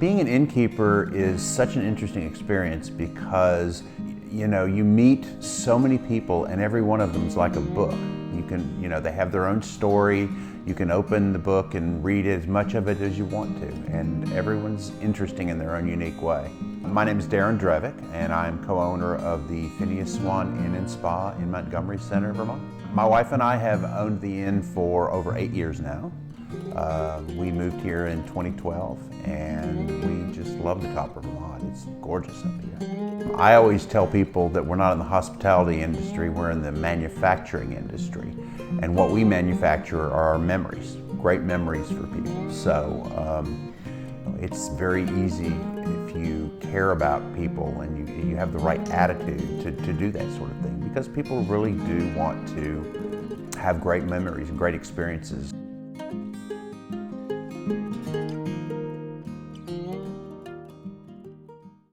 Being an innkeeper is such an interesting experience because you meet so many people and every one of them is like a book. They have their own story. You can open the book and read as much of it as you want to, and everyone's interesting in their own unique way. My name is Darren Drevick, and I'm co-owner of the Phineas Swann Inn and Spa in Montgomery Center, Vermont. My wife and I have owned the inn for over 8 years now. We moved here in 2012, and we just love the top of Vermont. It's gorgeous up here. I always tell people that we're not in the hospitality industry, we're in the manufacturing industry. And what we manufacture are memories, great memories for people. So it's very easy if you care about people and you have the right attitude to do that sort of thing, because people really do want to have great memories and great experiences.